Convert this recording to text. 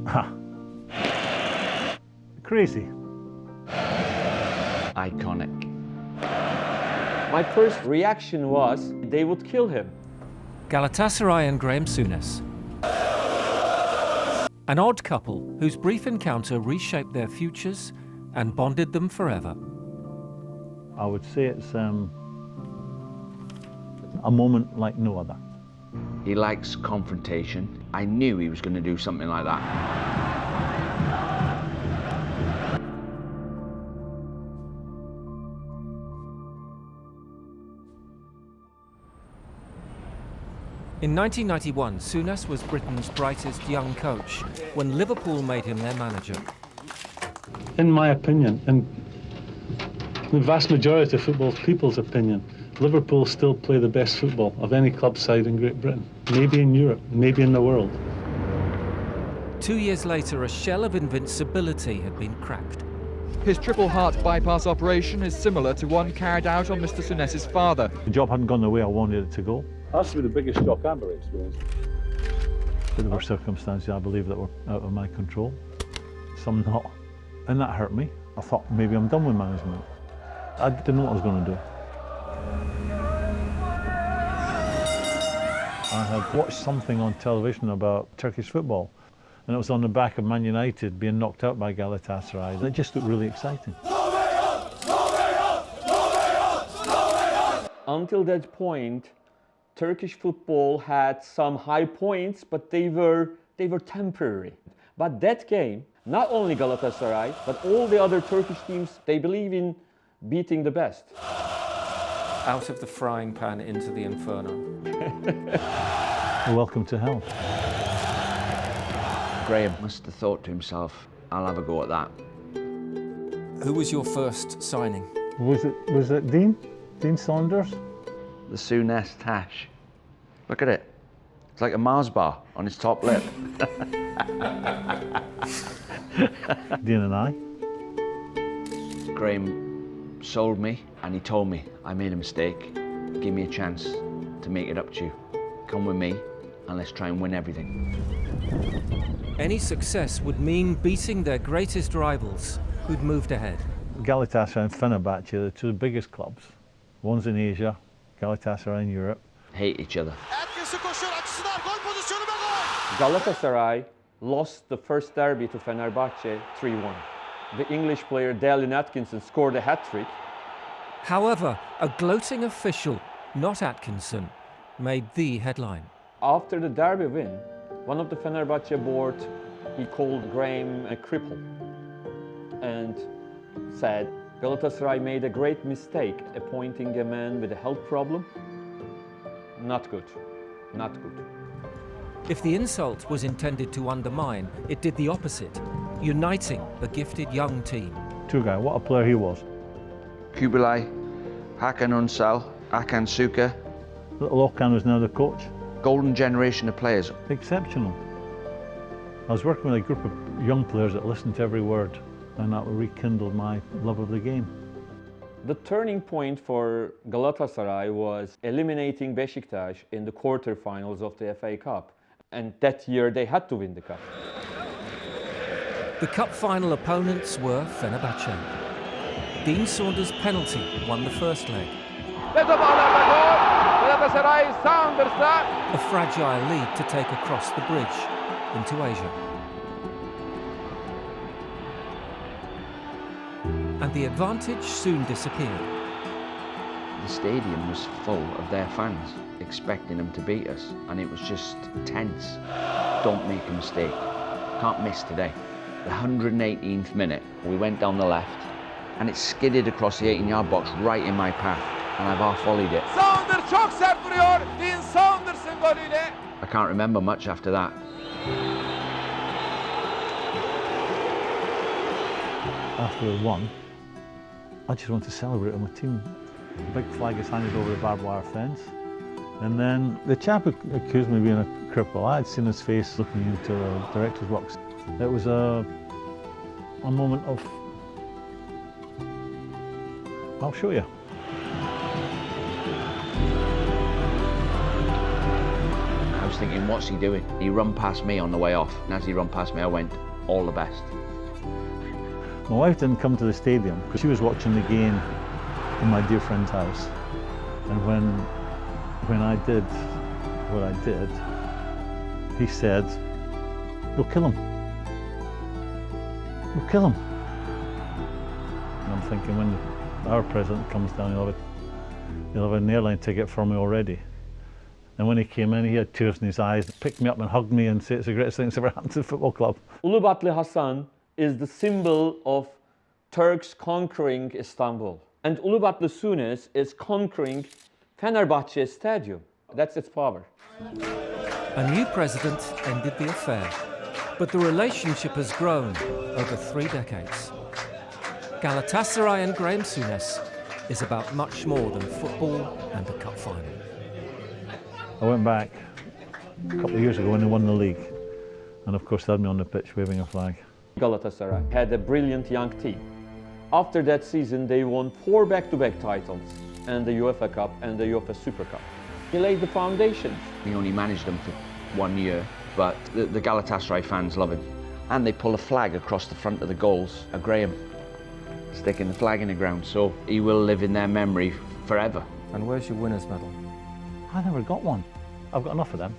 Ha. Crazy. Iconic. My first reaction was they would kill him. Galatasaray and Graham Souness. An odd couple whose brief encounter reshaped their futures and bonded them forever. I would say it's a moment like no other. He likes confrontation. I knew he was going to do something like that. In 1991, Souness was Britain's brightest young coach when Liverpool made him their manager. In my opinion, and the vast majority of football people's opinion, Liverpool still play the best football of any club side in Great Britain. Maybe in Europe, maybe in the world. 2 years later, a shell of invincibility had been cracked. His triple heart bypass operation is similar to one carried out on Mr. Souness's father. The job hadn't gone the way I wanted it to go. That's the biggest shock I've ever experienced. But there were circumstances, I believe, that were out of my control, some not. And that hurt me. I thought maybe I'm done with management. I didn't know what I was going to do. I had watched something on television about Turkish football, and it was on the back of Man United being knocked out by Galatasaray. It just looked really exciting. Until that point, Turkish football had some high points, but they were temporary. But that game, not only Galatasaray, but all the other Turkish teams, they believe in beating the best. Out of the frying pan into the inferno. Welcome to hell. Graham must have thought to himself, I'll have a go at that. Who was your first signing? Was it Dean? Dean Saunders? The Souness tash. Look at it. It's like a Mars bar on his top lip. Dean and I. Graham sold me and he told me I made a mistake. Give me a chance to make it up to you. Come with me and let's try and win everything. Any success would mean beating their greatest rivals who'd moved ahead. Galatasaray and Fenerbahce are the two biggest clubs. One's in Asia, Galatasaray in Europe. Hate each other. Galatasaray lost the first derby to Fenerbahce 3-1. The English player Dallin Atkinson scored a hat-trick. However, a gloating official, not Atkinson, made the headline. After the derby win, one of the Fenerbahce board, he called Graham a cripple and said Galatasaray made a great mistake appointing a man with a health problem. Not good, not good. If the insult was intended to undermine, it did the opposite, uniting the gifted young team. Turgay, what a player he was. Kubilay, Hakan Unsal, Hakan Suka. Little Okan was now the coach. Golden generation of players. Exceptional. I was working with a group of young players that listened to every word, and that rekindled my love of the game. The turning point for Galatasaray was eliminating Beşiktaş in the quarterfinals of the FA Cup. And that year they had to win the cup. The cup final opponents were Fenerbahce. Dean Saunders' penalty won the first leg. A fragile lead to take across the bridge into Asia. And the advantage soon disappeared. The stadium was full of their fans, expecting them to beat us, and it was just tense. Don't make a mistake. Can't miss today. The 118th minute, we went down the left, and it skidded across the 18-yard box right in my path, and I've half-volleyed it. Saunders çok sert vuruyor. Dean Saunders'ın golüyle. I can't remember much after that. After we won, I just wanted to celebrate with my team. The big flag is handed over the barbed wire fence. And then the chap who accused me of being a cripple, I had seen his face looking into the director's box. It was a moment of, I'll show you. I was thinking, what's he doing? He run past me on the way off, and as he run past me, I went, all the best. My wife didn't come to the stadium because she was watching the game in my dear friend's house. And when I did what I did, he said, "We'll kill him. We'll kill him." And I'm thinking, when our president comes down, he'll have an airline ticket for me already. And when he came in, he had tears in his eyes, picked me up and hugged me and said, "It's the greatest thing that's ever happened to the football club." Ulubatlı Hasan is the symbol of Turks conquering Istanbul. And Ulubatlı Sunes is conquering Fenerbahçe Stadium. That's its power. A new president ended the affair, but the relationship has grown over 3 decades. Galatasaray and Graham Souness is about much more than football and a cup final. I went back a couple of years ago when they won the league, and of course they had me on the pitch waving a flag. Galatasaray had a brilliant young team. After that season, they won 4 back-to-back titles, and the UEFA Cup and the UEFA Super Cup. He laid the foundations. He only managed them for 1 year, but the Galatasaray fans love him. And they pull a flag across the front of the goals, a Graham, sticking the flag in the ground, so he will live in their memory forever. And where's your winner's medal? I never got one. I've got enough of them.